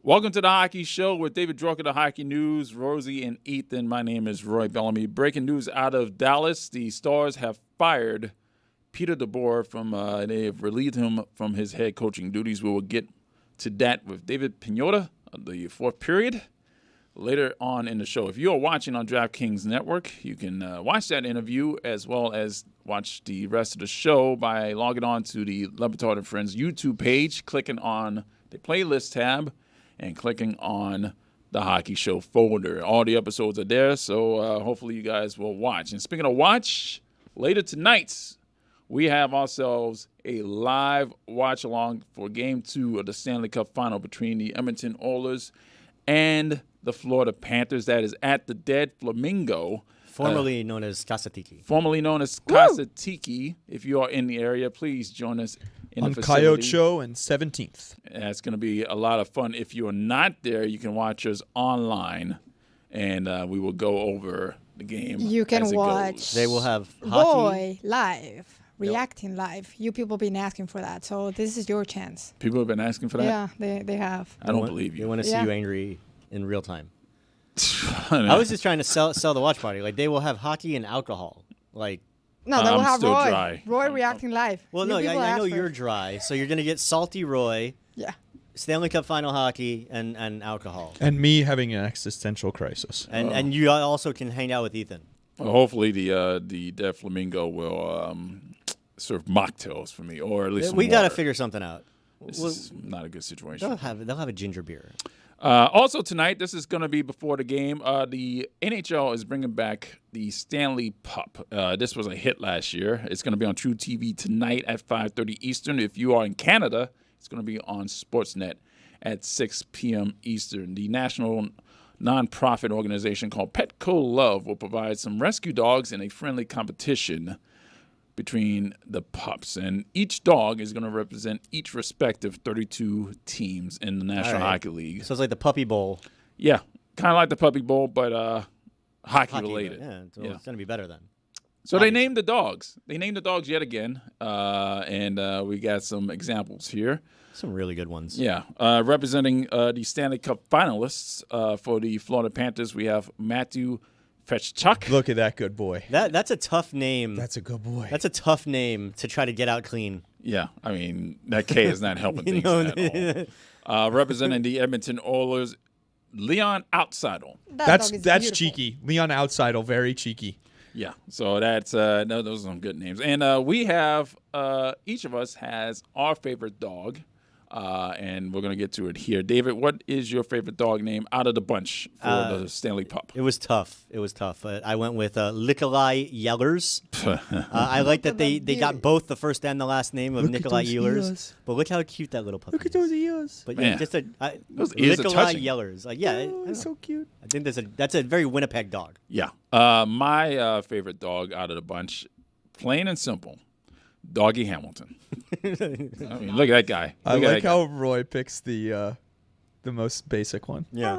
Welcome to the Hockey Show with David Drucker, the Hockey News, Rosey, and Ethan. My name is Roy Bellamy. Breaking news out of Dallas. The Stars have fired Pete DeBoer from, they have relieved him from his head coaching duties. We will get to that with David Pagnotta of the fourth period later on in the show. If you are watching on DraftKings Network, you can watch that interview as well as watch the rest of the show by logging on to the LeBatard and Friends YouTube page, clicking on the playlist tab, and clicking on the Hockey Show folder. All the episodes are there, so hopefully you guys will watch. And speaking of watch, later tonight, we have ourselves a live watch-along for Game 2 of the Stanley Cup Final between the Edmonton Oilers and the Florida Panthers. That is at the Dead Flamingo. Formerly known as Casa Tiki. Formerly known as Casa Tiki. If you are in the area, please join us in on the facility. Coyote Show and 17th. It's going to be a lot of fun. If you are not there, you can watch us online, and we will go over the game. You can as it watch. goes. They will have hockey. Roy live, reacting live. You people been asking for that, so this is your chance. People have been asking for that? Yeah, they have. I don't believe you. They want to see Yeah. you angry in real time. I was just trying to sell the watch party. Like, they will have hockey and alcohol. Like, No, they will I'm have still Roy. dry. Roy reacting live. well, You no, people I asked know for you're it. dry, so you're gonna get salty Roy, Yeah. Stanley Cup Final hockey, and alcohol. And me having an existential crisis. And you also can hang out with Ethan. Well, hopefully the Dead Flamingo will serve mocktails for me, or at least We some got to water. figure something out. This is not a good situation. They'll have a ginger beer. Also tonight, this is going to be before the game. The NHL is bringing back the Stanley Pup. This was a hit last year. It's going to be on True TV tonight at 5:30 Eastern. If you are in Canada, it's going to be on Sportsnet at 6 p.m. Eastern. The national nonprofit organization called Petco Love will provide some rescue dogs in a friendly competition between the pups. And each dog is going to represent each respective 32 teams in the National Hockey League. So it's like the Puppy Bowl. Yeah, kind of like the Puppy Bowl, but hockey related. Yeah, so it's gonna be better then. So they named the dogs. They named the dogs yet again, and we got some examples here. Some really good ones. Yeah, representing the Stanley Cup finalists for the Florida Panthers, we have Matthew Fetchchuk. Look at that good boy. That's a tough name. That's a good boy. That's a tough name to try to get out clean. Yeah, I mean, that K is not helping things know, at all. Representing the Edmonton Oilers, Leon Outsidel. That dog is That's beautiful. cheeky. Leon Outsidel, very cheeky. Yeah, so that's no, those are some good names. And we have, each of us has our favorite dog, and we're going to get to it here. David, what is your favorite dog name out of the bunch for the Stanley Pup? It was tough. I went with Nikolai Yellers. I like that they got both the first and the last name of Look at Nikolai those Yellers. ears. But look how cute that little puppy is. ears. But Man. yeah, just Those ears are Nikolai touching. Yellers. Like, yeah, Oh, it's so cute. I think that's a very Winnipeg dog. Yeah. My favorite dog out of the bunch, plain and simple, Doggy Hamilton. I mean, look at that guy. I Look at like that how Roy picks the most basic one. Yeah.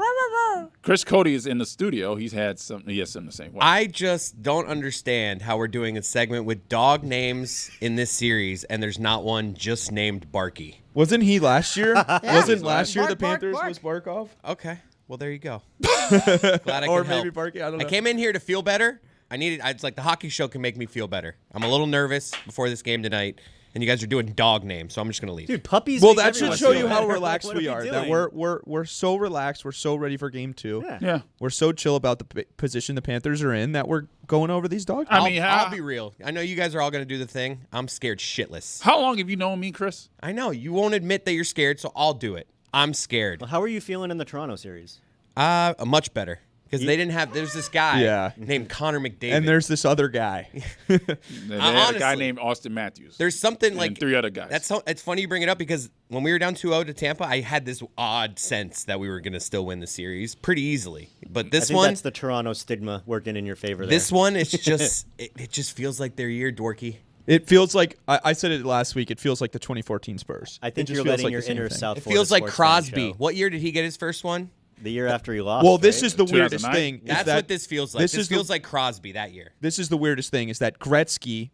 Chris Cody is in the studio. He has something to say. What? I just don't understand how we're doing a segment with dog names in this series, and there's not one just named Barky. Wasn't he last year? Wasn't last year Bark, the bark, Panthers bark. was Barkov? Okay, well there you go. Glad I Or could maybe help. Barky, I don't I know. came in here to feel better. It's like the hockey show can make me feel better. I'm a little nervous before this game tonight, and you guys are doing dog names, so I'm just gonna leave. Dude, puppies. Well, make that should everyone show feel you how better. relaxed What we are. That doing? we're so relaxed. We're so ready for game 2. Yeah. Yeah. We're so chill about the position the Panthers are in that we're going over these dog I names. mean, I'll be real. I know you guys are all gonna do the thing. I'm scared shitless. How long have you known me, Chris? I know you won't admit that you're scared, so I'll do it. I'm scared. Well, how are you feeling in the Toronto series? Much better. Because they didn't have. There's this guy named Connor McDavid. And there's this other guy. They had a guy honestly, named Austin Matthews. There's something and like 3 other guys. It's funny you bring it up because when we were down 2-0 to Tampa, I had this odd sense that we were going to still win the series pretty easily. But I this think one, that's the Toronto stigma working in your favor. this there. one, it's just it just feels like their year, Dorky. It feels like I said it last week. It feels like the 2014 Spurs. I think It just you're feels letting like your the same inner thing. South It Florida feels like sports fan Crosby. show. What year did he get his first one? The year after he lost. Well, this right? is the weirdest 2009? thing. That's is that what this feels like. This feels like Crosby that year. This is the weirdest thing is that Gretzky,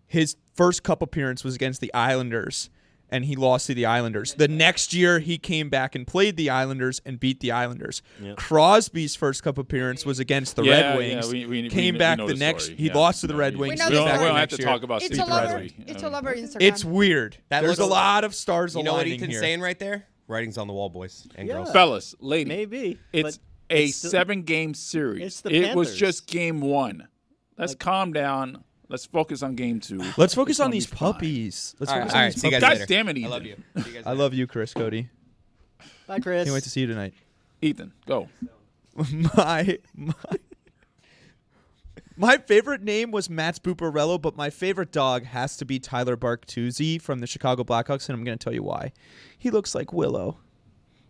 his first cup appearance was against the Islanders, and he lost to the Islanders. The next year, he came back and played the Islanders and beat the Islanders. Yep. Crosby's first cup appearance was against the Red Wings. We back know the the next. story. He Yeah. lost to the Red Wings. know We the don't, story. we don't have next to year. talk about It's Steve all over. Crosby. It's all over Instagram. It's weird. That There's a little- lot of stars You know what aligning Ethan's here. saying right there? Writing's on the wall, boys and girls. Fellas, ladies, Maybe. it's but a still- 7-game series. It's the It was Panthers. just game 1. Let's calm down. Let's focus on game 2. Let's focus It's on gonna these be fine. puppies. Let's All right, focus all on right. these See you guys puppies. God later. damn it, Ethan. I love you. See you guys I love you, Chris Cody. Bye, Chris. Can't wait to see you tonight. Ethan, go. My favorite name was Mats Buparello, but my favorite dog has to be Tyler Bark-Tuzi from the Chicago Blackhawks, and I'm going to tell you why. He looks like Willow,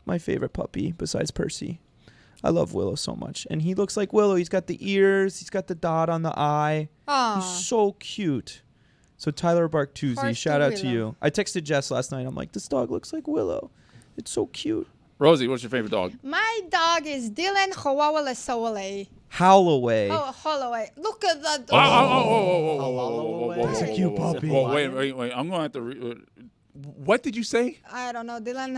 my favorite puppy besides Percy. I love Willow so much, and he looks like Willow. He's got the ears, he's got the dot on the eye. Aw. He's so cute. So Tyler Bark-Tuzi, Heart shout to out to Willow. you. I texted Jess last night. I'm like, this dog looks like Willow. It's so cute. Rosey, what's your favorite dog? My dog is Dylan Hawawale. Howlaway. Oh, Holloway. Look at that. Oh, That's a cute puppy. Wait. I'm going to have to. What did you say? I don't know. Dylan.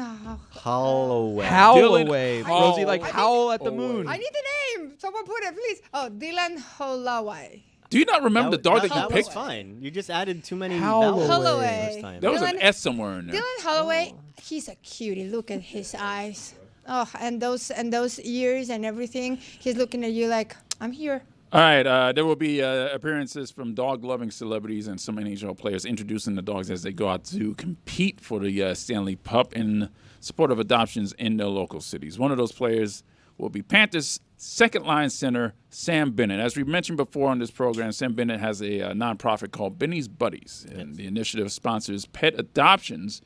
Holloway. Howlaway. Dylan Rosie, like howl at the Holloway. moon. I need the name. Someone put it, please. Oh, Dylan Holloway. Do you not remember the dog that you that was picked? fine. You just added too many Holloway. vowels Holloway. first time. There was an Dylan- S somewhere in there. Dylan Holloway, he's a cutie. Look at his eyes. Oh, and those ears and everything. He's looking at you like, I'm here. All right, there will be appearances from dog-loving celebrities and some NHL players introducing the dogs as they go out to compete for the Stanley Pup in support of adoptions in their local cities. One of those players will be Panthers' second-line center, Sam Bennett. As we mentioned before on this program, Sam Bennett has a nonprofit called Benny's Buddies, and the initiative sponsors pet adoptions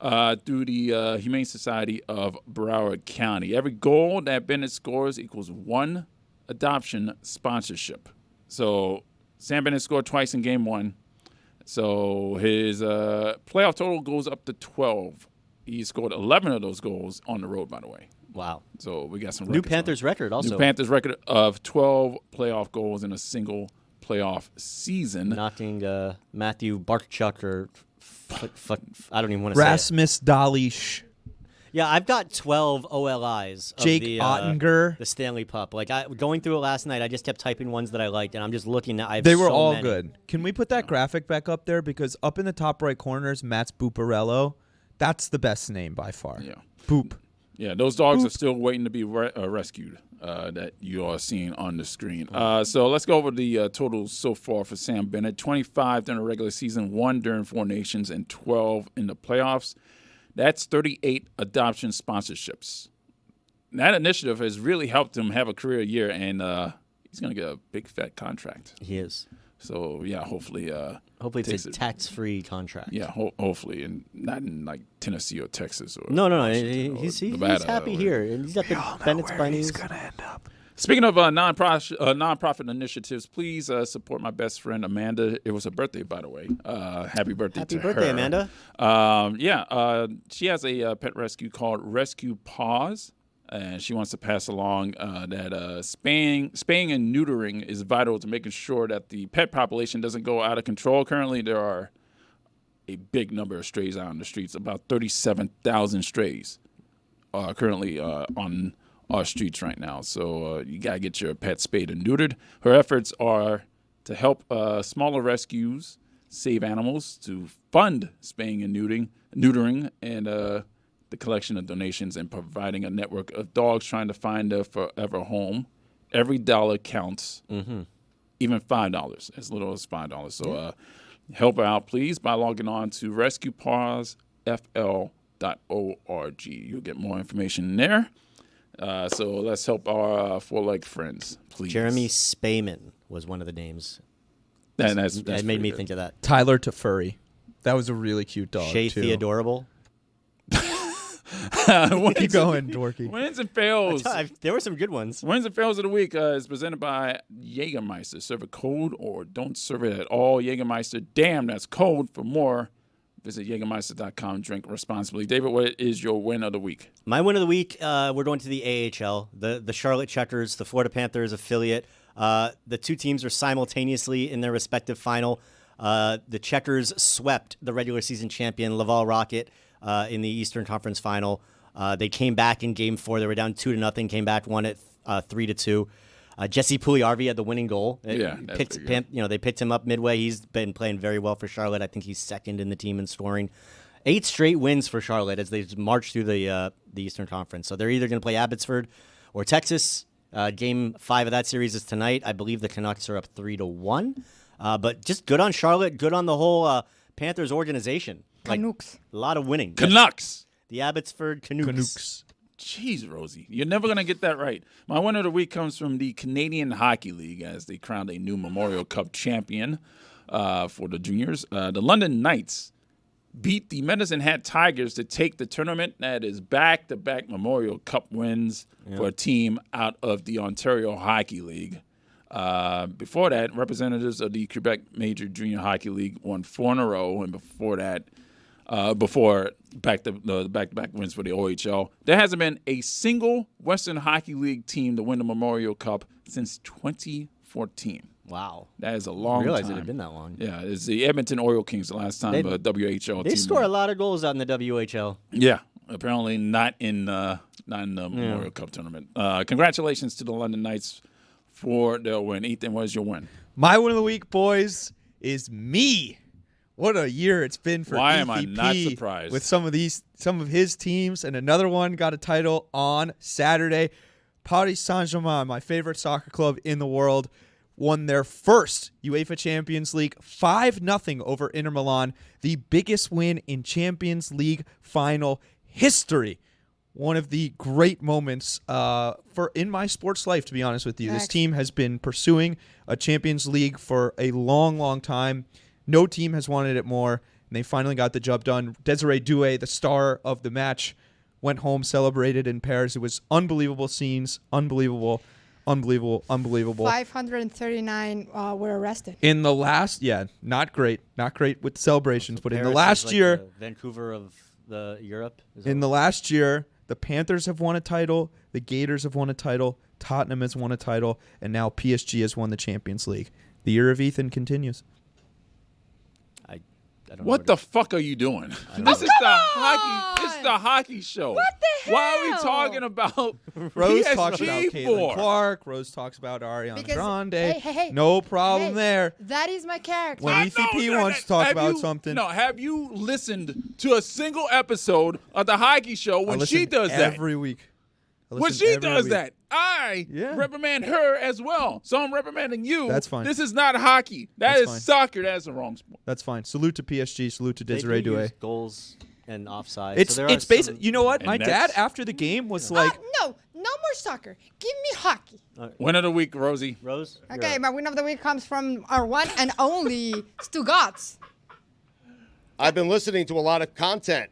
through the Humane Society of Broward County. Every goal that Bennett scores equals one adoption sponsorship. So Sam Bennett scored twice in game 1. So his playoff total goes up to 12. He scored 11 of those goals on the road, by the way. Wow. So we got some New records Panthers record also. New Panthers record of 12 playoff goals in a single playoff season. Knocking Matthew Barkchuk or I don't even want to say it. Rasmus Dalish. Yeah, I've got 12 OLIs of Jake the, Ottinger. the Stanley Pup. Like going through it last night, I just kept typing ones that I liked, and I'm just looking at. They were so all many. good. Can we put that graphic back up there? Because up in the top right corner is Mats Buparello. That's the best name by far. Yeah. Boop. Yeah, those dogs are still waiting to be rescued that you are seeing on the screen. So let's go over the totals so far for Sam Bennett. 25 during the regular season, 1 during Four Nations, and 12 in the playoffs. That's 38 adoption sponsorships. That initiative has really helped him have a career year, and he's going to get a big, fat contract. He is. So, yeah, hopefully. Hopefully takes it's a tax-free contract. Yeah, hopefully, and not in like Tennessee or Texas or No. Washington or He's Nevada happy or- here. And he's got the Bennett's bunnies. Speaking of nonprofit initiatives, please support my best friend Amanda. It was her birthday, by the way. Happy birthday Happy to birthday, her. Amanda. She has a pet rescue called Rescue Paws, and she wants to pass along that spaying and neutering is vital to making sure that the pet population doesn't go out of control. Currently, there are a big number of strays out on the streets, about 37,000 strays currently on our streets right now. So you got to get your pet spayed and neutered. Her efforts are to help smaller rescues save animals, to fund spaying and neutering, and the collection of donations and providing a network of dogs trying to find their forever home. Every dollar counts, even $5, as little as $5. So help her out, please, by logging on to rescuepawsfl.org. You'll get more information there. So let's help our four-legged friends, please. Jeremy Spayman was one of the names. That's That made me pretty think of that. Tyler Tefuri. That was a really cute dog, Shea too. Theodorable. good. Keep going, Dorky. Wins and fails. There were some good ones. Wins and fails of the week is presented by Jägermeister. Serve it cold or don't serve it at all. Jägermeister, damn, that's cold. For more, visit Jägermeister.com. Drink responsibly. David, what is your win of the week? My win of the week, we're going to the AHL, the Charlotte Checkers, the Florida Panthers affiliate. The two teams are simultaneously in their respective final. The Checkers swept the regular season champion Laval Rocket in the Eastern Conference Final. They came back in Game 4. They were down 2-0. Came back, won it 3-2. Jesse Pugliarvi had the winning goal. They picked him up midway. He's been playing very well for Charlotte. I think he's second in the team in scoring. 8 straight wins for Charlotte as they march through the Eastern Conference. So they're either going to play Abbotsford or Texas. Game 5 of that series is tonight. I believe the Canucks are up 3-1. But just good on Charlotte. Good on the whole Panthers organization. Canucks. A lot of winning. Canucks. The Abbotsford Canucks. Jeez, Rosie, you're never going to get that right. My winner of the week comes from the Canadian Hockey League as they crowned a new Memorial Cup champion for the juniors. The London Knights beat the Medicine Hat Tigers to take the tournament. That is back-to-back Memorial Cup wins for a team out of the Ontario Hockey League. Before that, representatives of the Quebec Major Junior Hockey League won 4 in a row, and before that, before the back-to-back wins for the OHL. There hasn't been a single Western Hockey League team to win the Memorial Cup since 2014. Wow. That is a long time. I realized it had been that long. Yeah, it's the Edmonton Oil Kings the last time a WHL They team score won. a lot of goals out in the WHL. Yeah, apparently not in the Memorial Cup tournament. Congratulations to the London Knights for their win. Ethan, what is your win? My win of the week, boys, is me. What a year it's been for Why EVP am I not surprised? with some of his teams, and another one got a title on Saturday. Paris Saint-Germain, my favorite soccer club in the world, won their first UEFA Champions League 5-0 over Inter Milan, the biggest win in Champions League final history. One of the great moments in my sports life, to be honest with you. This team has been pursuing a Champions League for a long, long time. No team has wanted it more, and they finally got the job done. Desiree Doué, the star of the match, went home, celebrated in Paris. It was unbelievable scenes, unbelievable. 539 were arrested. In the last, not great with the celebrations, but in the Paris last is year, the Vancouver of the Europe. in the last year, the Panthers have won a title, the Gators have won a title, Tottenham has won a title, and now PSG has won the Champions League. The year of Ethan continues. I don't know What the fuck are you doing? This is the hockey. This is the hockey show. What the Why are we hell? talking about Rose PSG talks about Caitlin for? Clark. Rose talks about Ariana Because- Grande. hey, no problem hey, there. That is my character. When EVP wants to talk about something. No, have you listened to a single episode of the hockey show I when listen she does that? every week. I When listen she every does week. that, I Yeah. reprimand her as well. So I'm reprimanding you. That's fine. This is not hockey. That That's is fine. soccer. That's the wrong sport. That's fine. Salute to PSG. Salute to They Desiree do Doué. use goals and offside. It's so there are basic. some- You know what? And My that's- dad after the game was like, No more soccer. Give me hockey. Win of the week, Rosie. Rose. you're Okay, up. my win of the week comes from our one and only Stugotz. I've been listening to a lot of content.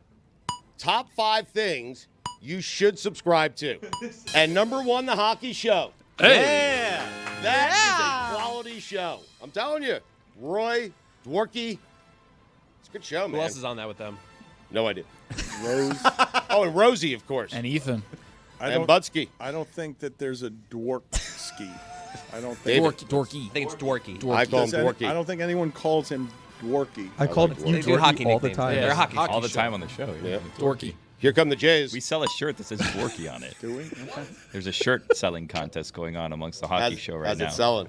Top 5 things you should subscribe to. And number 1, The Hockey Show. Hey. That Yeah. is a quality show. I'm telling you. Roy, Dworky. It's a good show, man. Who else is on that with them? No idea. Rose. Oh, and Rosey, of course. And Ethan. And Butsky. I don't think that there's a Dworkski. I don't think. David. Dorky. I think it's Dworky. I call him Does any- Dworky. I don't think anyone calls him Dworky. I called like you They do Jordy hockey all the nicknames. time. Yeah, they're a hockey all the show. time on the show. Yeah. Dorky. Here come the Jays. We sell a shirt that says Dorky on it. Do we? Okay. There's a shirt selling contest going on amongst the hockey show right how's now. it selling?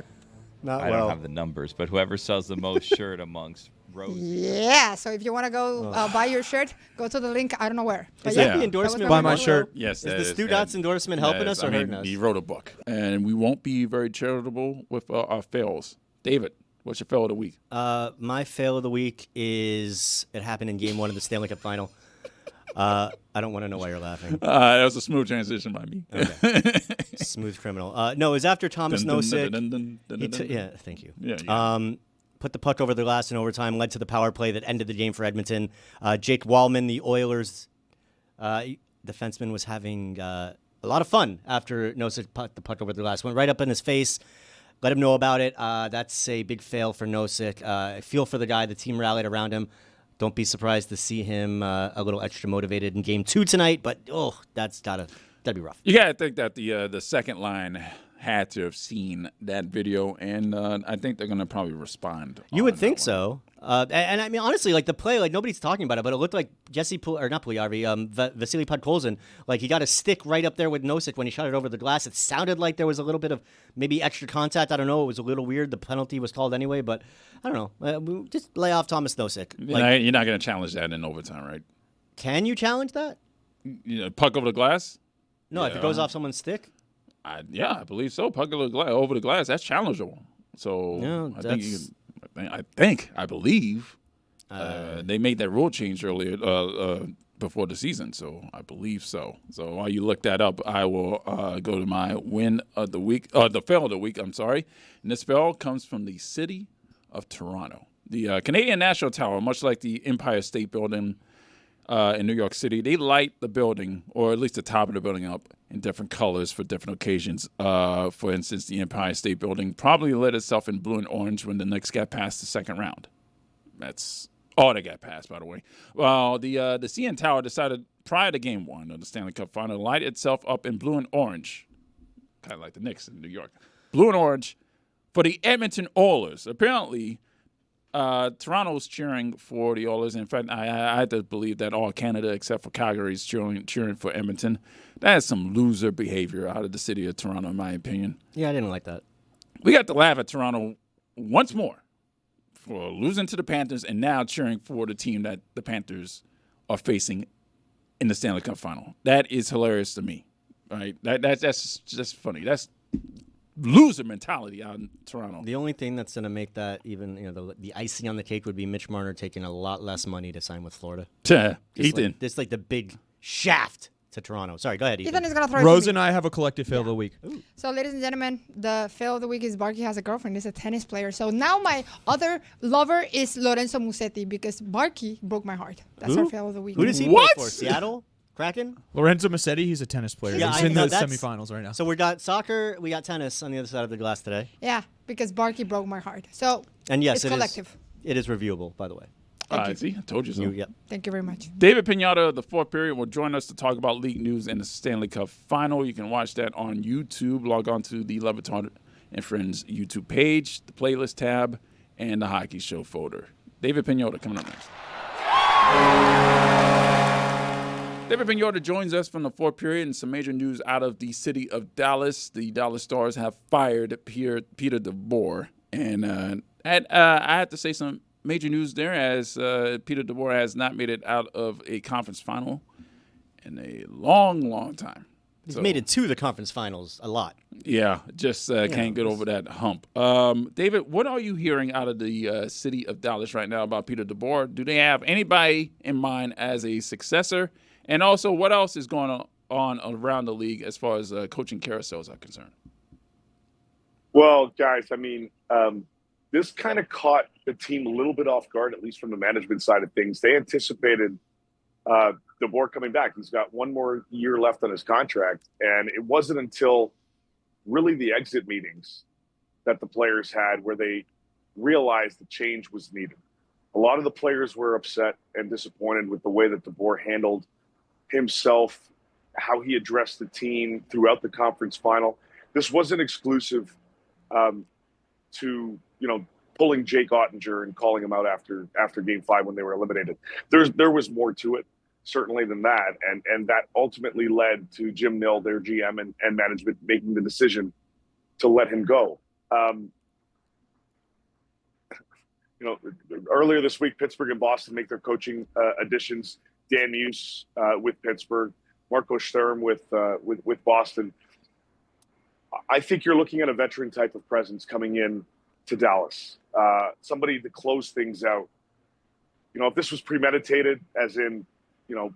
Not I well. don't have the numbers, but whoever sells the most shirt amongst Rose. Yeah, so if you want to go buy your shirt, go to the link. I don't know where. But Is yeah, that Yeah. the endorsement? Buy my we shirt. Yes, that Is the Stugotz endorsement helping us or hurting us? He wrote a book, and we won't be very charitable with our fails. David, what's your fail of the week? My fail of the week is it happened in Game 1 of the Stanley Cup Final. I don't want to know why you're laughing. That was a smooth transition by me. Smooth criminal. No, it was after Thomas Nosek. Yeah, thank you. Yeah. Put the puck over the glass in overtime, led to the power play that ended the game for Edmonton. Jake Wallman, the Oilers defenseman, was having a lot of fun after Nosek put the puck over the glass. Went right up in his face, let him know about it. That's a big fail for Nosek. I feel for the guy. The team rallied around him. Don't be surprised to see him a little extra motivated in Game 2 tonight, but that's gotta be rough. You gotta think that the second line had to have seen that video, and I think they're gonna probably respond. You on would that think one. so. And I mean, honestly, like the play, like nobody's talking about it, but it looked like Vasily Podkolzin, like he got a stick right up there with Nosek when he shot it over the glass. It sounded like there was a little bit of maybe extra contact. I don't know. It was a little weird. The penalty was called anyway, but I don't know. Just lay off Thomas Nosek. You're not going to challenge that in overtime, right? Can you challenge that? Puck over the glass? No, if it goes off someone's stick. I believe so. Puck over the glass, that's challengeable. So No, I believe they made that rule change earlier before the season, so I believe so. So while you look that up, I will go to my win of the week, the fail of the week. I'm sorry, and this fail comes from the city of Toronto. The Canadian National Tower, much like the Empire State Building in New York City, they light the building, or at least the top of the building, up in different colors for different occasions. For instance, the Empire State Building probably lit itself in blue and orange when the Knicks got past the second round. That's all they got past, by the way. Well, the CN Tower decided prior to Game 1 of the Stanley Cup Final to light itself up in blue and orange, kind of like the Knicks in New York. Blue and orange for the Edmonton Oilers. Apparently, Toronto's cheering for the Oilers. In fact, I had to believe that all Canada except for Calgary is cheering for Edmonton. That is some loser behavior out of the city of Toronto, in my opinion. Yeah, I didn't like that. We got to laugh at Toronto once more for losing to the Panthers and now cheering for the team that the Panthers are facing in the Stanley Cup Final. That is hilarious to me. Right? That's just funny. That's loser mentality out in Toronto. The only thing that's going to make that even, the icing on the cake would be Mitch Marner taking a lot less money to sign with Florida. Ethan. This like the big shaft to Toronto. Sorry, go ahead, Ethan. Ethan is gonna throw it Rosa to and me. I have a collective fail of the week. So, ladies and gentlemen, the fail of the week is Barky has a girlfriend. He's a tennis player. So now my other lover is Lorenzo Musetti because Barky broke my heart. That's our fail of the week. Who does he What? play for? Seattle? Kraken? Lorenzo Musetti, he's a tennis player. Yeah, He's I in know, the that's- semifinals right now. So we got soccer, we got tennis on the other side of the glass today. Yeah, because Barky broke my heart. So And yes, it's it is collective. It is reviewable, by the way. See, I told you so. Yep. Thank you very much. David Pagnotta of the fourth period will join us to talk about league news and the Stanley Cup Final. You can watch that on YouTube. Log on to the LeBatard and Friends YouTube page, the playlist tab, and the Hockey Show folder. David Pagnotta coming up next. David Pagnotta joins us from the fourth period and some major news out of the city of Dallas. The Dallas Stars have fired Peter DeBoer. And I have to say some major news there as Peter DeBoer has not made it out of a conference final in a long, long time. He's made it to the conference finals a lot. Yeah, just can't get over that hump. David, what are you hearing out of the city of Dallas right now about Peter DeBoer? Do they have anybody in mind as a successor? And also, what else is going on around the league as far as coaching carousels are concerned? Well, guys, I mean, this kind of caught the team a little bit off guard, at least from the management side of things. They anticipated DeBoer coming back. He's got one more year left on his contract. And it wasn't until really the exit meetings that the players had where they realized the change was needed. A lot of the players were upset and disappointed with the way that DeBoer handled himself, how he addressed the team throughout the conference final. This wasn't exclusive to, pulling Jake Ottinger and calling him out after Game 5 when they were eliminated. There was more to it, certainly, than that. And that ultimately led to Jim Nill, their GM and management, making the decision to let him go. Earlier this week, Pittsburgh and Boston make their coaching additions. Dan Muse with Pittsburgh, Marco Sturm with Boston. I think you're looking at a veteran type of presence coming in to Dallas. Somebody to close things out. If this was premeditated, as in, the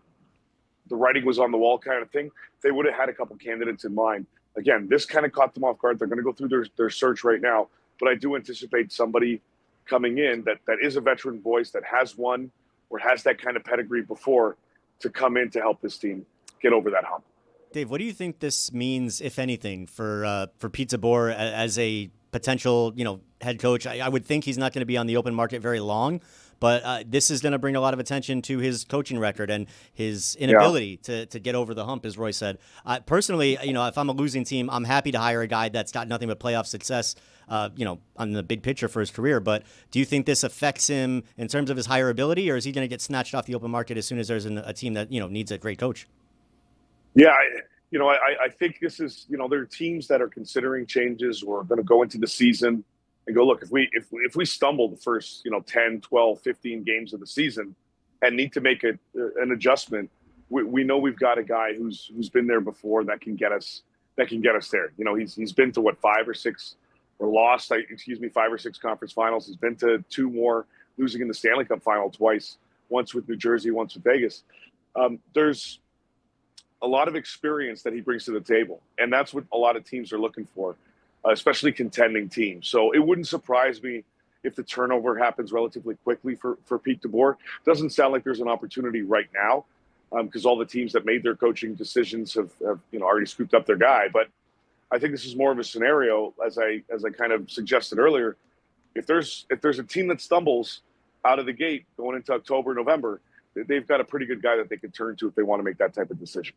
writing was on the wall kind of thing, they would have had a couple candidates in mind. Again, this kind of caught them off guard. They're going to go through their search right now, but I do anticipate somebody coming in that is a veteran voice that has won or has that kind of pedigree before to come in to help this team get over that hump. Dave, what do you think this means, if anything, for Pete DeBoer as a potential, head coach? I would think he's not going to be on the open market very long, But this is going to bring a lot of attention to his coaching record and his inability to get over the hump, as Roy said. Personally, if I'm a losing team, I'm happy to hire a guy that's got nothing but playoff success, on the big picture for his career. But do you think this affects him in terms of his hireability, or is he going to get snatched off the open market as soon as there's a team that, needs a great coach? Yeah, I think this is, there are teams that are considering changes or going to go into the season and go, look, if we stumble the first, 10, 12, 15 games of the season and need to make an adjustment, we know we've got a guy who's been there before that can get us there. He's been to 5 or 6 conference finals. He's been to 2 more, losing in the Stanley Cup Final twice, once with New Jersey, once with Vegas. There's a lot of experience that he brings to the table, and that's what a lot of teams are looking for, especially contending teams. So it wouldn't surprise me if the turnover happens relatively quickly for Pete DeBoer. Doesn't sound like there's an opportunity right now, because all the teams that made their coaching decisions have already scooped up their guy. But I think this is more of a scenario, as I kind of suggested earlier. If there's a team that stumbles out of the gate going into October, November, they've got a pretty good guy that they can turn to if they want to make that type of decision.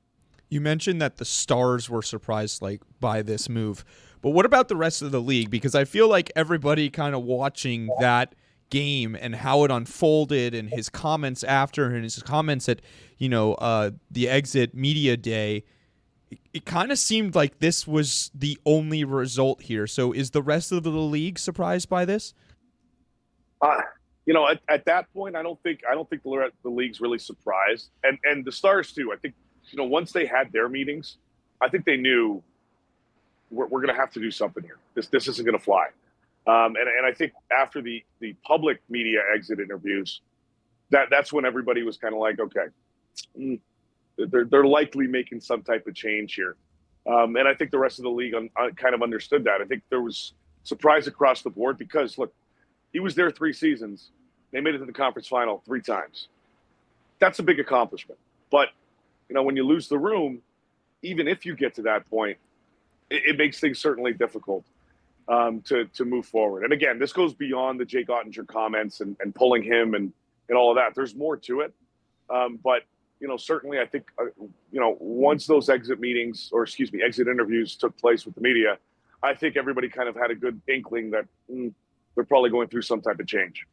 You mentioned that the Stars were surprised by this move, but what about the rest of the league? Because I feel like everybody kind of watching that game and how it unfolded, and his comments after, and his comments at the exit media day, it kind of seemed like this was the only result here. So is the rest of the league surprised by this? At that point, I don't think the league's really surprised, and the Stars too. I think once they had their meetings, I think they knew we're going to have to do something here. This isn't going to fly. And I think after the public media exit interviews, that's when everybody was kind of like, okay, they're likely making some type of change here. And I think the rest of the league kind of understood that. I think there was surprise across the board because, look, he was there 3 seasons. They made it to the conference final 3 times. That's a big accomplishment. But, when you lose the room, even if you get to that point, it makes things certainly difficult to move forward. And again, this goes beyond the Jake Ottinger comments and pulling him and all of that. There's more to it. But, certainly I think, once those exit interviews took place with the media, I think everybody kind of had a good inkling that they're probably going through some type of change.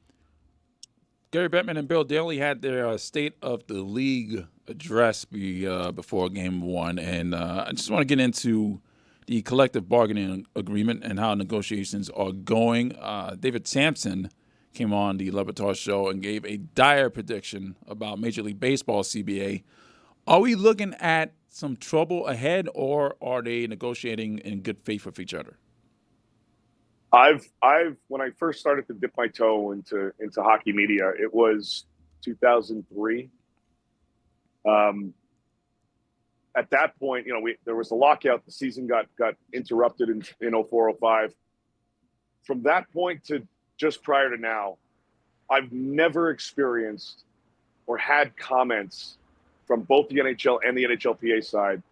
Gary Bettman and Bill Daly had their State of the League address before Game 1, and I just want to get into the collective bargaining agreement and how negotiations are going. David Sampson came on the Le Batard Show and gave a dire prediction about Major League Baseball CBA. Are we looking at some trouble ahead, or are they negotiating in good faith with each other? When I first started to dip my toe into hockey media, it was 2003. At that point, there was a lockout. The season got interrupted in 04-05. From that point to just prior to now, I've never experienced or had comments from both the NHL and the NHLPA side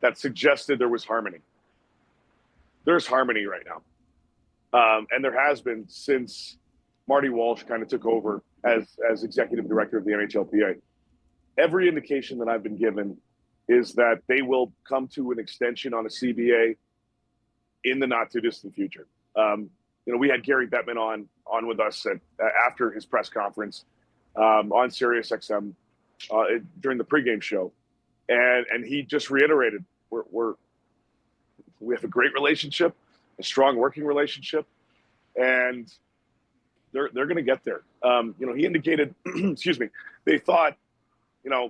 that suggested there was harmony. There's harmony right now. And there has been since Marty Walsh kind of took over as executive director of the NHLPA. Every indication that I've been given is that they will come to an extension on a CBA in the not too distant future. We had Gary Bettman on with us after his press conference on Sirius XM during the pregame show, and he just reiterated we have a great relationship, a strong working relationship, and they're going to get there. He indicated, they thought,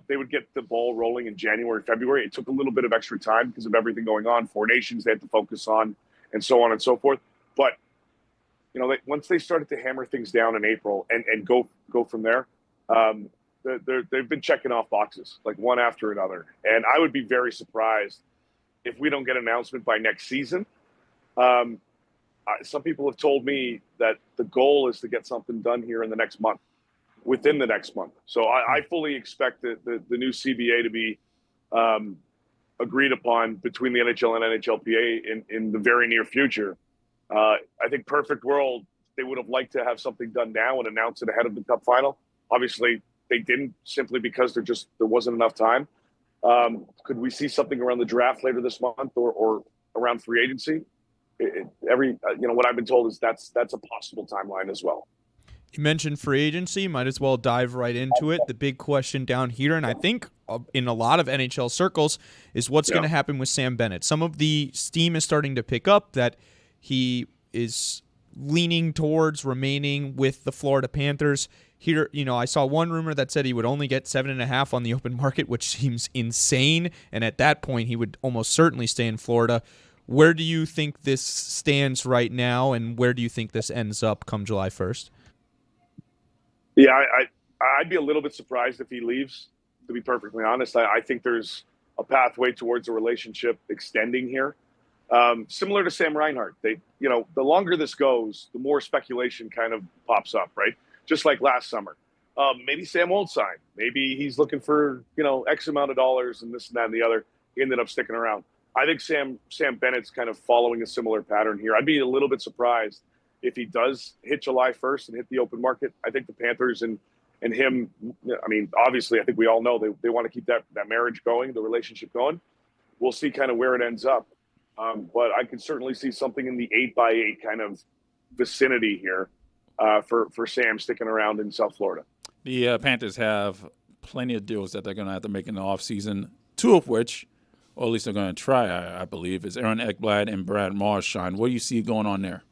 they would get the ball rolling in January, February. It took a little bit of extra time because of everything going on, 4 nations they had to focus on, and so on and so forth. But, once they started to hammer things down in April and go from there, they've been checking off boxes, like one after another. And I would be very surprised if we don't get an announcement by next season. Some people have told me that the goal is to get something done here in the next month, within the next month. So I fully expect the new CBA to be agreed upon between the NHL and NHLPA in the very near future. I think perfect world, they would have liked to have something done now and announce it ahead of the Cup final. Obviously, they didn't, simply because there wasn't enough time. Could we see something around the draft later this month or around free agency? What I've been told is that's a possible timeline as well. You mentioned free agency. Might as well dive right into it. The big question down here, and I think in a lot of NHL circles, is what's going to happen with Sam Bennett. Some of the steam is starting to pick up that he is leaning towards remaining with the Florida Panthers. Here, I saw one rumor that said he would only get 7.5 on the open market, which seems insane. And at that point, he would almost certainly stay in Florida. Where do you think this stands right now, and where do you think this ends up come July 1st? Yeah, I'd be a little bit surprised if he leaves, to be perfectly honest. I think there's a pathway towards a relationship extending here. Similar to Sam Reinhart. The longer this goes, the more speculation kind of pops up, right? Just like last summer. Maybe Sam won't sign. Maybe he's looking for, X amount of dollars and this and that and the other. He ended up sticking around. I think Sam Bennett's kind of following a similar pattern here. I'd be a little bit surprised if he does hit July 1st and hit the open market. I think the Panthers and him, obviously, I think we all know they want to keep that marriage going, the relationship going. We'll see kind of where it ends up. But I could certainly see something in the 8x8 kind of vicinity here for Sam sticking around in South Florida. The Panthers have plenty of deals that they're going to have to make in the offseason, two of which, or at least they're going to try, I believe, is Aaron Ekblad and Brad Marchand. What do you see going on there?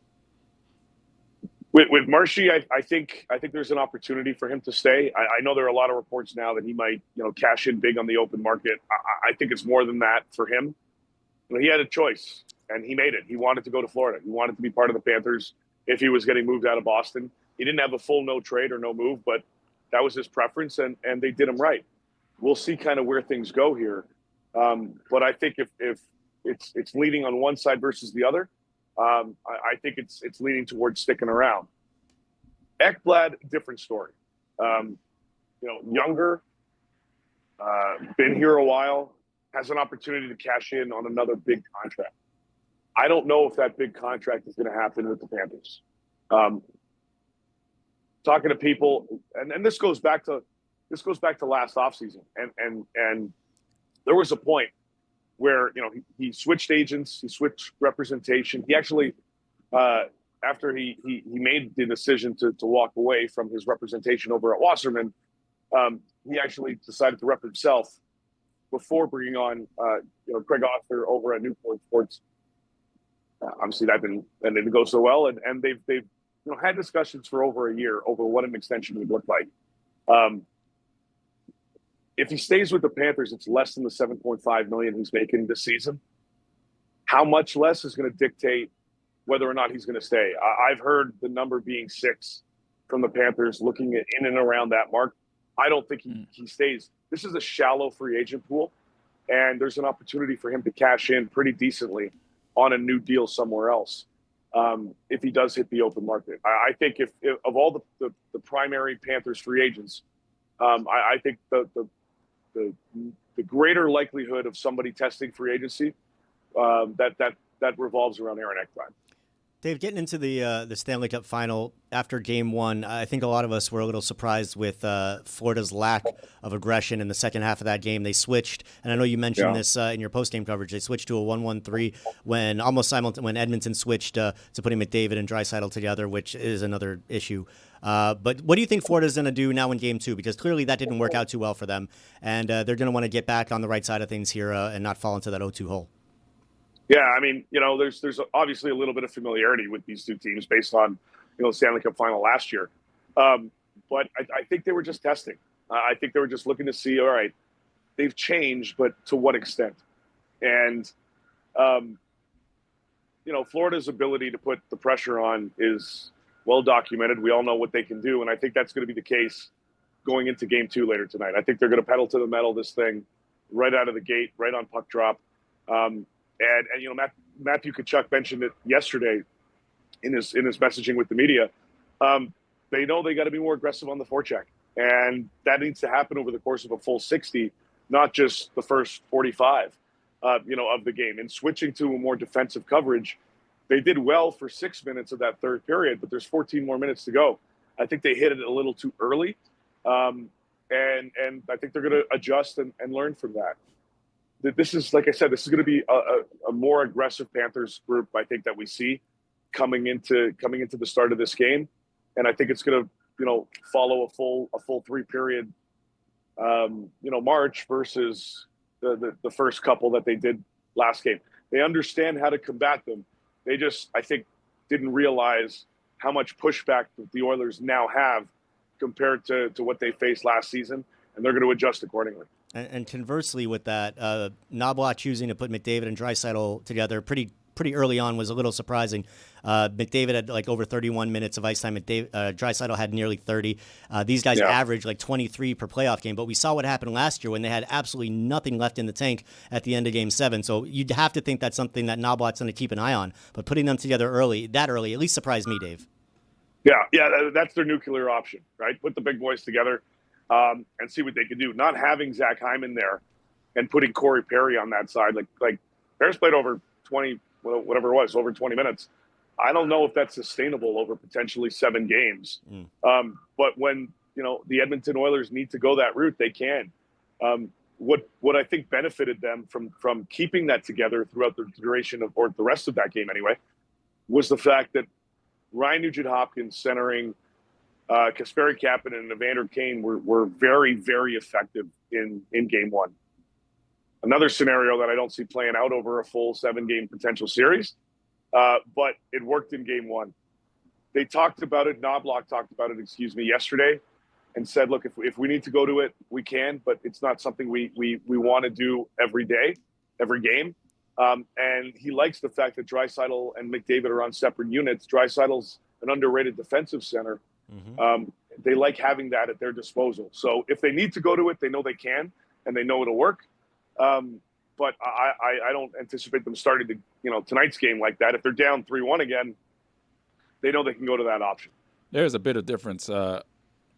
With Marshy, I think there's an opportunity for him to stay. I know there are a lot of reports now that he might, cash in big on the open market. I think it's more than that for him. He had a choice, and he made it. He wanted to go to Florida. He wanted to be part of the Panthers if he was getting moved out of Boston. He didn't have a full no trade or no move, but that was his preference, and they did him right. We'll see kind of where things go here. But I think if it's leaning on one side versus the other, I think it's leaning towards sticking around. Ekblad, different story. Younger, been here a while, has an opportunity to cash in on another big contract. I don't know if that big contract is going to happen with the Panthers. Talking to people, and this goes back to last offseason, and there was a point where he switched agents, he switched representation. He actually, after he made the decision to walk away from his representation over at Wasserman, he actually decided to rep himself before bringing on Craig Arthur over at Newport Sports. Obviously, that didn't go so well, and they've had discussions for over a year over what an extension would look like. If he stays with the Panthers, it's less than the $7.5 million he's making this season. How much less is going to dictate whether or not he's going to stay. I've heard the number being 6 from the Panthers, looking at in and around that mark. I don't think he stays. This is a shallow free agent pool, and there's an opportunity for him to cash in pretty decently on a new deal somewhere else if he does hit the open market. I think if of all the primary Panthers free agents, I think the greater likelihood of somebody testing free agency that revolves around Aaron Ekblad. Dave, getting into the Stanley Cup Final after Game 1, I think a lot of us were a little surprised with Florida's lack of aggression in the second half of that game. They switched, and I know you mentioned this in your post-game coverage. They switched to a 1-1-3 when when Edmonton switched to putting McDavid and Draisaitl together, which is another issue. But what do you think Florida's going to do now in Game 2? Because clearly that didn't work out too well for them, and they're going to want to get back on the right side of things here and not fall into that 0-2 hole. Yeah, there's obviously a little bit of familiarity with these two teams based on, the Stanley Cup Final last year. But I think they were just testing. I think they were just looking to see, all right, they've changed, but to what extent? And, Florida's ability to put the pressure on is well documented. We all know what they can do, and I think that's going to be the case going into Game 2 later tonight. I think they're going to pedal to the metal this thing right out of the gate, right on puck drop. And Matthew Tkachuk mentioned it yesterday in his messaging with the media. They know they got to be more aggressive on the forecheck, and that needs to happen over the course of a full 60, not just the first 45, of the game. And switching to a more defensive coverage, They did well for 6 minutes of that third period, but there's 14 more minutes to go. I think they hit it a little too early, and I think they're going to adjust and learn from that. This is, like I said, this is going to be a more aggressive Panthers group, I think, that we see coming into the start of this game, and I think it's going to follow a full 3 period march versus the first couple that they did last game. They understand how to combat them. They just, I think, didn't realize how much pushback that the Oilers now have compared to what they faced last season, and they're going to adjust accordingly. And conversely with that, Knoblauch choosing to put McDavid and Draisaitl together pretty early on was a little surprising. McDavid had like over 31 minutes of ice time. Draisaitl had nearly 30. These guys average like 23 per playoff game. But we saw what happened last year when they had absolutely nothing left in the tank at the end of Game 7. So you'd have to think that's something that Knoblauch's going to keep an eye on. But putting them together that early, at least surprised me, Dave. Yeah, that's their nuclear option, right? Put the big boys together and see what they can do. Not having Zach Hyman there and putting Corey Perry on that side, like Bears played over 20, whatever it was, over 20 minutes. I don't know if that's sustainable over potentially 7 games. But when the Edmonton Oilers need to go that route, they can. What I think benefited them from keeping that together throughout the duration of, or the rest of that game anyway, was the fact that Ryan Nugent-Hopkins centering Kasperi Kapanen and Evander Kane were very, very effective in Game 1. Another scenario that I don't see playing out over a full 7-game potential series, but it worked in Game 1. They talked about it, Knoblauch talked about it, yesterday, and said, look, if we need to go to it, we can, but it's not something we want to do every day, every game. And he likes the fact that Draisaitl and McDavid are on separate units. Draisaitl's an underrated defensive center. They like having that at their disposal. So if they need to go to it, they know they can, and they know it'll work. But I don't anticipate them starting to, tonight's game like that. If they're down 3-1 again, they know they can go to that option. There's a bit of difference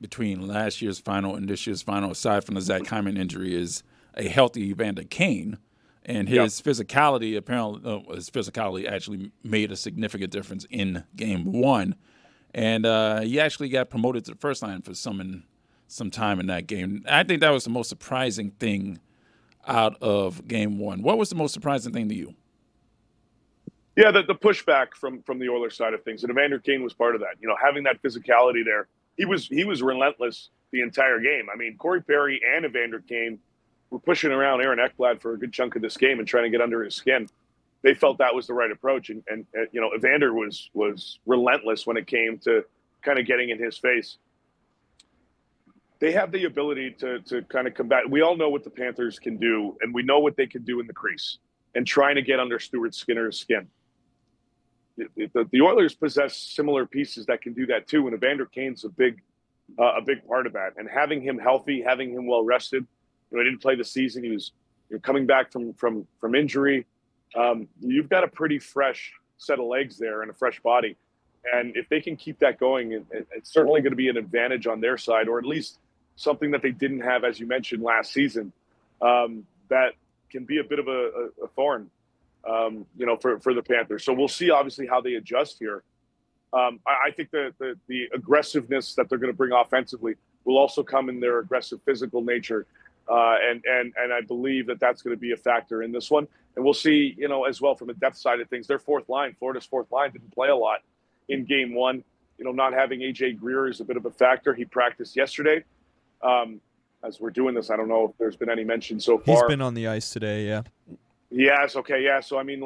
between last year's final and this year's final, aside from the Zach Hyman injury, is a healthy Evander Kane. And his physicality, apparently, his physicality actually made a significant difference in Game 1. And he actually got promoted to the first line for some time in that game. I think that was the most surprising thing out of Game 1. What was the most surprising thing to you? Yeah, the pushback from the Oilers side of things, and Evander Kane was part of that. Having that physicality there, he was relentless the entire game. I mean, Corey Perry and Evander Kane were pushing around Aaron Ekblad for a good chunk of this game and trying to get under his skin. They felt that was the right approach, and Evander was relentless when it came to kind of getting in his face. They have the ability to kind of combat. We all know what the Panthers can do, and we know what they can do in the crease and trying to get under Stuart Skinner's skin. The Oilers possess similar pieces that can do that too, and Evander Kane's a big part of that. And having him healthy, having him well rested. He didn't play the season. He was coming back from injury. You've got a pretty fresh set of legs there and a fresh body. And if they can keep that going, it's certainly going to be an advantage on their side, or at least something that they didn't have, as you mentioned, last season, that can be a bit of a thorn, for the Panthers. So we'll see, obviously, how they adjust here. I think the aggressiveness that they're going to bring offensively will also come in their aggressive physical nature. And I believe that's going to be a factor in this one. And we'll see, as well from a depth side of things, their fourth line, Florida's fourth line, didn't play a lot in Game 1. Not having AJ Greer is a bit of a factor. He practiced yesterday. As we're doing this, I don't know if there's been any mention so far. He's been on the ice today, yeah. Yes, okay, yeah. So, I mean,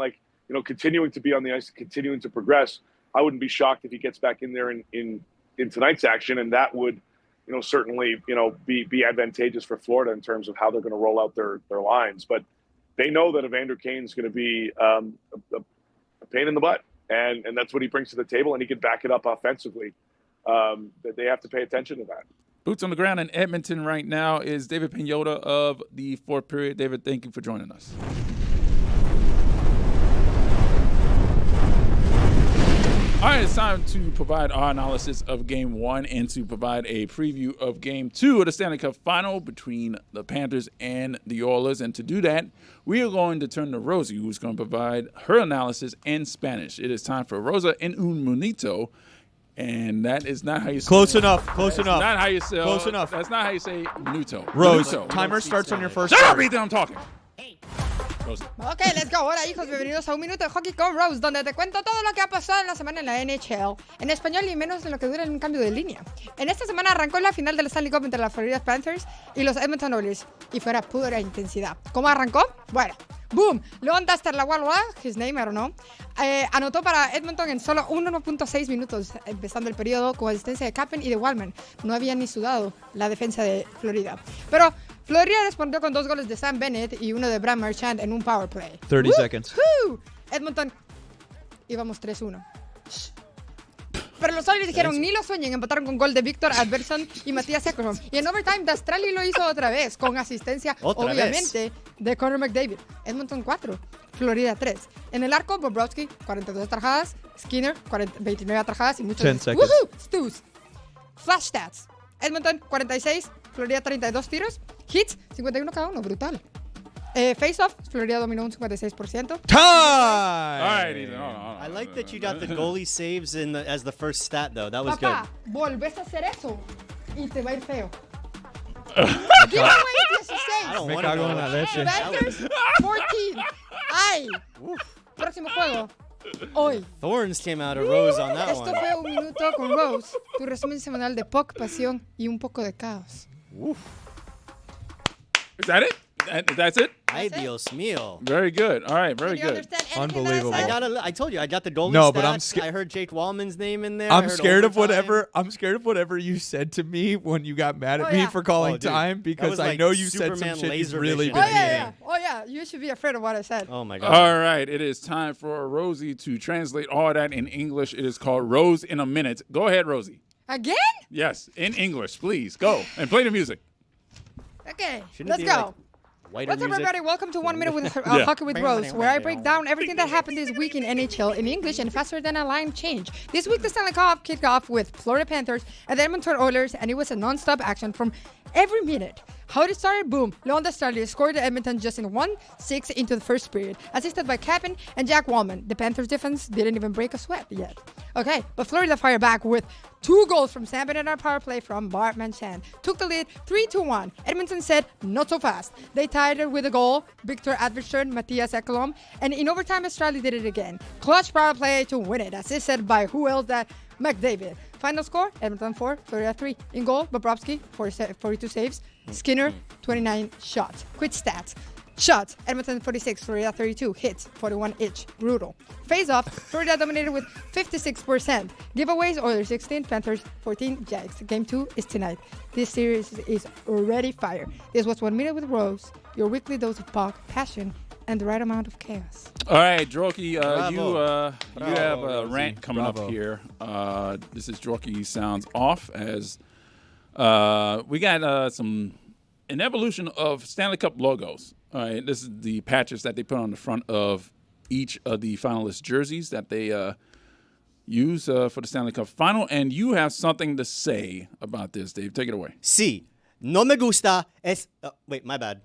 continuing to be on the ice, continuing to progress, I wouldn't be shocked if he gets back in there in tonight's action, and that would certainly, be advantageous for Florida in terms of how they're going to roll out their lines. But they know that Evander Kane's going to be a pain in the butt, and that's what he brings to the table, and he can back it up offensively. That they have to pay attention to that. Boots on the ground in Edmonton right now is David Pagnotta of the Fourth Period. David, thank you for joining us. All right, it's time time to provide our analysis of Game 1 and to provide a preview of Game 2 of the Stanley Cup Final between the Panthers and the Oilers. And to do that, we are going to turn to Rosey, who's going to provide her analysis in Spanish. It is time for Rosa en un minuto. And that is not how you say Close it. enough. Close enough. Not how you say Close enough. That's not how you say minuto. Rose, Minuto. timer starts on your first. Shut up, word. Ethan, I'm talking. Rosa. Ok, let's go. Hola, hijos. Bienvenidos a Un Minuto de Hockey con Rose, donde te cuento todo lo que ha pasado en la semana en la NHL, en español y menos en lo que dura en un cambio de línea. En esta semana arrancó la final del Stanley Cup entre las Florida Panthers y los Edmonton Oilers, y fuera pura intensidad. ¿Cómo arrancó? Bueno, boom. Leon Dasterlawalwa, his name, I don't know, anotó para Edmonton en solo 1.6 minutos, empezando el periodo con asistencia de Kappen y de Wallman. No había ni sudado la defensa de Florida. Pero Florida respondió con 2 goles de Sam Bennett y uno de Marchand en un power play. 30 seconds. Edmonton íbamos 3-1. Pero los Oilers dijeron, ni lo sueñen, empataron con gol de Victor Adverson y Matías Ekholm. Y en overtime, Dastrali lo hizo otra vez, con asistencia, obviamente, de Connor McDavid. Edmonton 4, Florida 3. En el arco, Bobrovsky, 42 atajadas, Skinner, 29 atajadas y muchos... 10 seconds. ¡Woohoo! Stews. Flash stats. Edmonton, 46, Florida 32 tiros, hits, 51 cada uno, brutal. Face-off, Florida dominó un 56%. Time! All right, Ethan. Hold on. I like that you got the goalie saves as the first stat, though. That was Papá, good. volvés a hacer eso y te va a ir feo. Give away 16. I don't Me want to cago know en la what leche. you- Panthers, 14. Ay. Próximo juego. Hoy. Thorns came out of Rose on that Esto one. fue Un Minuto con Rose, tu resumen semanal de puck, pasión y un poco de caos. Is that it? That's it? Ay, Dios mío. Very good. All right, very Did you good. understand anything that I Unbelievable. said? I told you, I got the goalie No, stats. but I'm sca- I heard Jake Wallman's name in there. I I'm heard scared of overtime. whatever. I'm scared of whatever you said to me when you got mad at Oh, me yeah. for calling Oh, dude. time That because was I like know you said some Superman shit he's laser really vision. been Oh, yeah, eating. yeah. Oh, yeah. You should be afraid of what I said. Oh, my God. All right, it is time for Rosie to translate all that in English. It is called Rose in a Minute. Go ahead, Rosie. Again? Yes, in English, please. Go. And play the music. Okay, Shouldn't let's it be, go. like, whiter What's up, music? everybody? Welcome to 1 Minute with Yeah. Hockey with Rose, where I break down everything that happened this week in NHL in English and faster than a line change. This week, the Stanley Cup kicked off with Florida Panthers and the Edmonton Oilers, and it was a non-stop action from every minute. How it started, boom. Leon Dastrali scored the Edmonton just in 1-6 into the first period, assisted by Kappen and Jack Wallman. The Panthers defense didn't even break a sweat yet. Okay, but Florida fired back with 2 goals from Sam Bennett on power play from Marchand. Took the lead 3-1. Edmonton said, not so fast. They tied it with a goal, Victor Adverson, Matías Ekholm, and in overtime, Australia did it again. Clutch power play to win it, assisted by who else that McDavid. Final score, Edmonton 4, Florida 3. In goal, Bobrovsky, 42 saves. Skinner, 29 shots. Quick stats. Shots, Edmonton 46, Florida 32. Hits, 41 each. Brutal. Face-off, Florida dominated with 56%. Giveaways, Oilers 16, Panthers 14, Jags. Game 2 is tonight. This series is already fire. This was 1 Minute with Rose, your weekly dose of puck, passion, and the right amount of chaos. All right, Jorky, you Bravo, have a Rosie. rant coming Bravo. up here. This is Jorky Sounds Off as we got an evolution of Stanley Cup logos. All right, this is the patches that they put on the front of each of the finalist jerseys that they use for the Stanley Cup Final, and you have something to say about this, Dave. Take it away. Sí. No me gusta es... wait, my bad.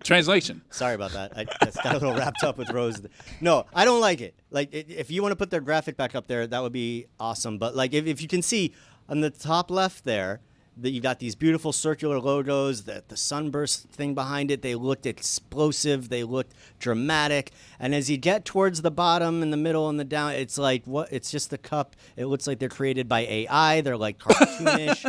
Translation. Sorry about that. I just got a little wrapped up with Rose. No, I don't like it. Like, if you want to put their graphic back up there, that would be awesome. But, like, if you can see on the top left there, that you've got these beautiful circular logos, the sunburst thing behind it. They looked explosive. They looked dramatic. And as you get towards the bottom and the middle and the down, it's like, what? It's just the cup. It looks like they're created by AI. They're like cartoonish.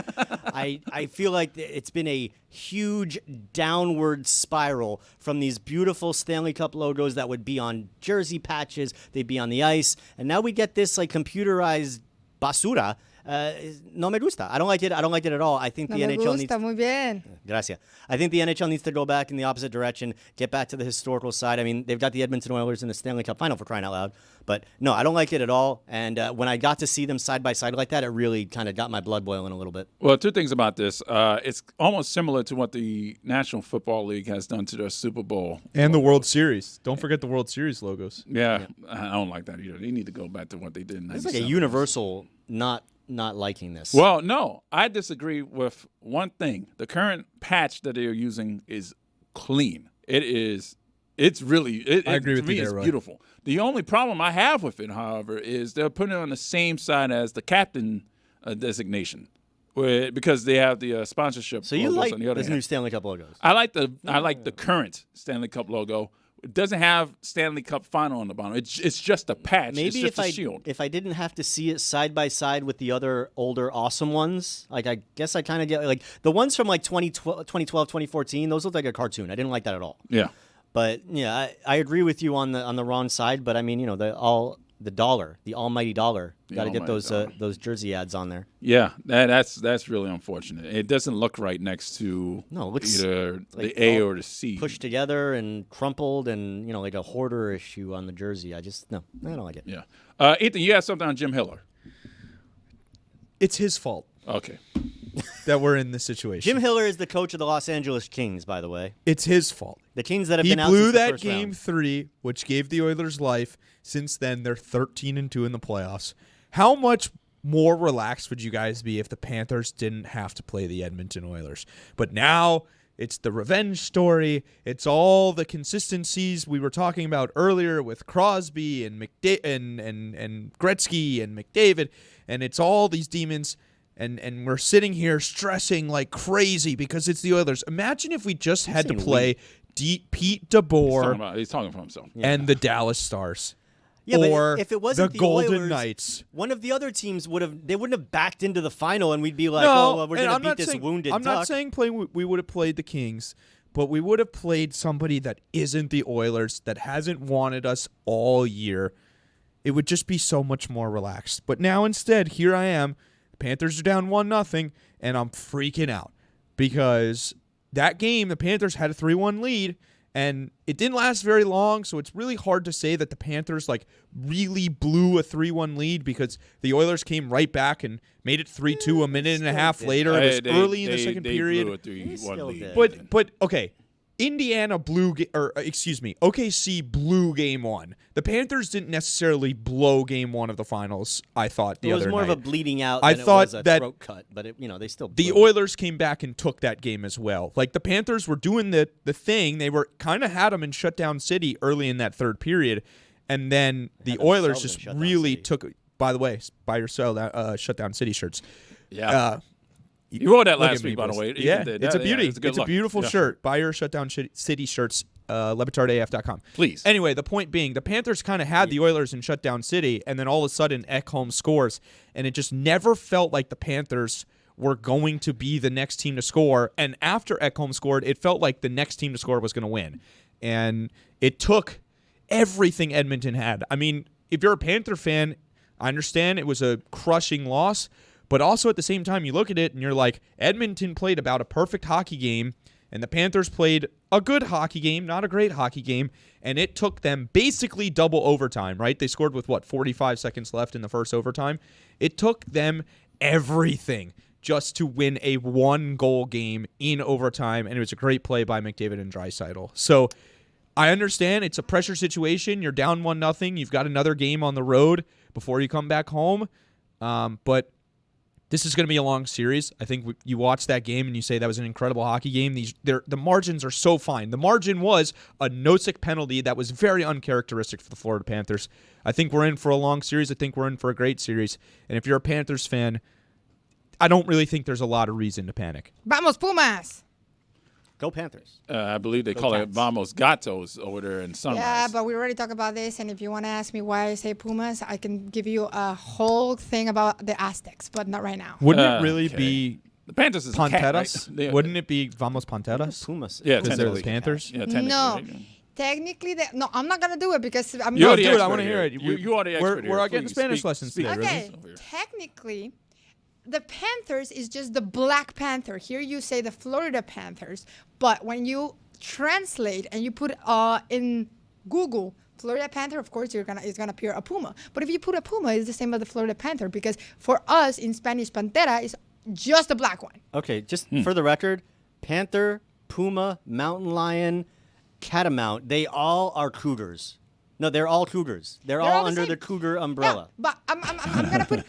I feel like it's been a huge downward spiral from these beautiful Stanley Cup logos that would be on jersey patches. They'd be on the ice. And now we get this like computerized basura. no me gusta. I don't like it. I don't like it at all. I think No the me NHL gusta, needs. muy bien. Gracias. I think the NHL needs to go back in the opposite direction, get back to the historical side. I mean, they've got the Edmonton Oilers in the Stanley Cup Final, for crying out loud. But no, I don't like it at all. And when I got to see them side by side like that, it really kind of got my blood boiling a little bit. Well, two things about this. It's almost similar to what the National Football League has done to their Super Bowl. And the World Series. Don't forget the World Series logos. Yeah, I don't like that either. They need to go back to what they did in It's like a 97. universal not liking this. Well, no, I disagree with one thing. The current patch that they're using is clean. It's really. I agree to with me, you there, it's Roy. beautiful. The only problem I have with it, however, is they're putting it on the same side as the captain designation, because they have the sponsorship. So you logos like on the other this hand. new Stanley Cup logos? I like the current Stanley Cup logo. It doesn't have Stanley Cup Final on the bottom. It's just a patch. Maybe it's just a shield. if I didn't have to see it side by side with the other older awesome ones, like I guess I kind of get like the ones from like 2012, 2014. Those look like a cartoon. I didn't like that at all. Yeah. But yeah, I agree with you on the wrong side. But I mean, you know, the almighty dollar. You got to get almighty those jersey ads on there. Yeah, that's really unfortunate. It doesn't look right next to No, it looks either like the A all or the C. pushed together and crumpled, and you know, like a hoarder issue on the jersey. I don't like it. Yeah. Ethan, you have something on Jim Hiller. It's his fault Okay. that we're in this situation. Jim Hiller is the coach of the Los Angeles Kings, by the way. It's his fault. The Kings that have He been out blew since the that first game round. 3, which gave the Oilers life. Since then, they're 13-2 in the playoffs. How much more relaxed would you guys be if the Panthers didn't have to play the Edmonton Oilers? But now it's the revenge story. It's all the consistencies we were talking about earlier with Crosby and and Gretzky and McDavid, and it's all these demons. And we're sitting here stressing like crazy because it's the Oilers. Imagine if we just had to play Pete DeBoer He's talking for himself. and the Dallas Stars. Yeah, or but if it wasn't the the Golden Oilers, Knights. one of the other teams wouldn't have backed into the final, and we'd be like, No, "Oh, well, we're and going I'm to not beat this saying, wounded I'm duck." not saying we would have played the Kings, but we would have played somebody that isn't the Oilers, that hasn't wanted us all year. It would just be so much more relaxed. But now instead, here I am. Panthers are down 1-0, and I'm freaking out because that game, the Panthers had a 3-1 lead, and it didn't last very long, so it's really hard to say that the Panthers like really blew a 3-1 lead because the Oilers came right back and made it 3-2 a minute and a half later. It was early in the second period. Blew a 3-1 lead. But okay, Indiana OKC blew game 1. The Panthers didn't necessarily blow game 1 of the finals, I thought, the it other was more night. of a bleeding out I than thought it was a that throat cut, but they still the blew. Oilers came back and took that game as well. Like, the Panthers were doing the thing. They were kind of had them in shutdown city early in that third period, and then the Oilers just really took. By the way, buy your shutdown city shirts. Yeah. You wore that Look last at me, week, by the boys. way. Yeah, Ethan did. it's a That- beauty. it's a good It's a look. beautiful Yeah. shirt. Buy your shutdown city shirts. LeBatardAF.com. Please. Anyway, the point being, the Panthers kind of had the Oilers in shutdown city, and then all of a sudden, Ekholm scores, and it just never felt like the Panthers were going to be the next team to score. And after Ekholm scored, it felt like the next team to score was going to win. And it took everything Edmonton had. I mean, if you're a Panther fan, I understand it was a crushing loss, but also at the same time, you look at it and you're like, Edmonton played about a perfect hockey game, and the Panthers played a good hockey game, not a great hockey game, and it took them basically double overtime, right? They scored with, 45 seconds left in the first overtime? It took them everything just to win a one-goal game in overtime, and it was a great play by McDavid and Draisaitl. So I understand it's a pressure situation. You're down 1-0. You've got another game on the road before you come back home, but this is going to be a long series. I think you watch that game and you say that was an incredible hockey game. The margins are so fine. The margin was a no-stick penalty that was very uncharacteristic for the Florida Panthers. I think we're in for a long series. I think we're in for a great series. And if you're a Panthers fan, I don't really think there's a lot of reason to panic. Vamos, Pumas! Go Panthers. I believe they call it Vamos Gatos over there in Sunrise. Yeah, but we already talked about this, and if you want to ask me why I say Pumas, I can give you a whole thing about the Aztecs, but not right now. Wouldn't it really be the Panthers is a cat, Panteras? right? Wouldn't it be Vamos Panteras? Pumas. Yeah, Because they're the technically. Panthers? Yeah, technically. No. Technically, no, I'm not going to do it because I'm You not are the do it. I expert want to hear here. it. You are the expert We're here. getting Please Spanish speak- lessons speak today, English Okay, over here. technically, the Panthers is just the Black Panther. Here you say the Florida Panthers, but when you translate and you put in Google Florida Panther, of course it's gonna appear a puma. But if you put a puma, it's the same as the Florida Panther because for us in Spanish, Pantera is just the black one. Okay, just for the record, panther, puma, mountain lion, catamount, they all are cougars. No, they're all cougars. They're all under the cougar umbrella. Yeah, but I'm gonna put.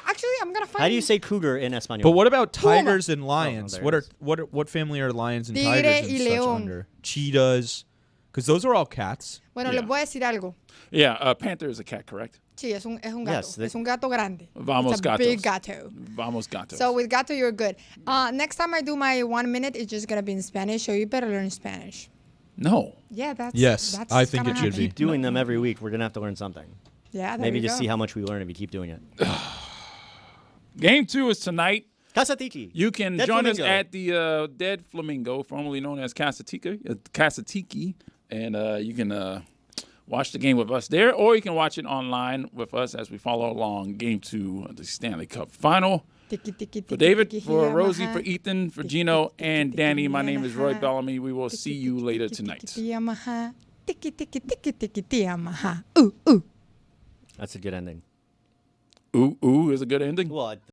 Actually, I'm gonna find. How do you say cougar in Espanol? But what about Puma. tigers and lions? there it What family are lions and Tigre tigers and y such león. under? Cheetahs, because those are all cats. Bueno, Yeah. les voy a decir algo. Yeah, Panther is a cat, correct? Sí, es un gato. Yes, Es un gato grande. Vamos It's a gatos. big gato. Vamos gatos. So with gato, you're good. Next time I do my 1 minute, it's just gonna be in Spanish, so you better learn Spanish. no. Yeah, that's Yes, that's I think gonna it should happen. be. Doing them every week, we're gonna have to learn something. Yeah, there Maybe you just go. see how much we learn if we keep doing it. Game 2 is tonight. Casatiki. You can Dead join us Flamingo. at the Dead Flamingo, formerly known as Casatiki, and you can watch the game with us there, or you can watch it online with us as we follow along Game 2 of the Stanley Cup Final. Tiki, tiki, For tiki, David, tiki, for here, Rosie, maha. for Ethan, for Tiki, Gino, tiki, and tiki, Danny, tiki, my name is Roy maha. Bellamy. We will Tiki, see tiki, you tiki, later tiki, tonight. tiki, yamaha. Tiki, tiki, tiki, tiki, tiki, yamaha. Ooh, ooh. That's a good ending. Ooh, ooh is a good ending. Well,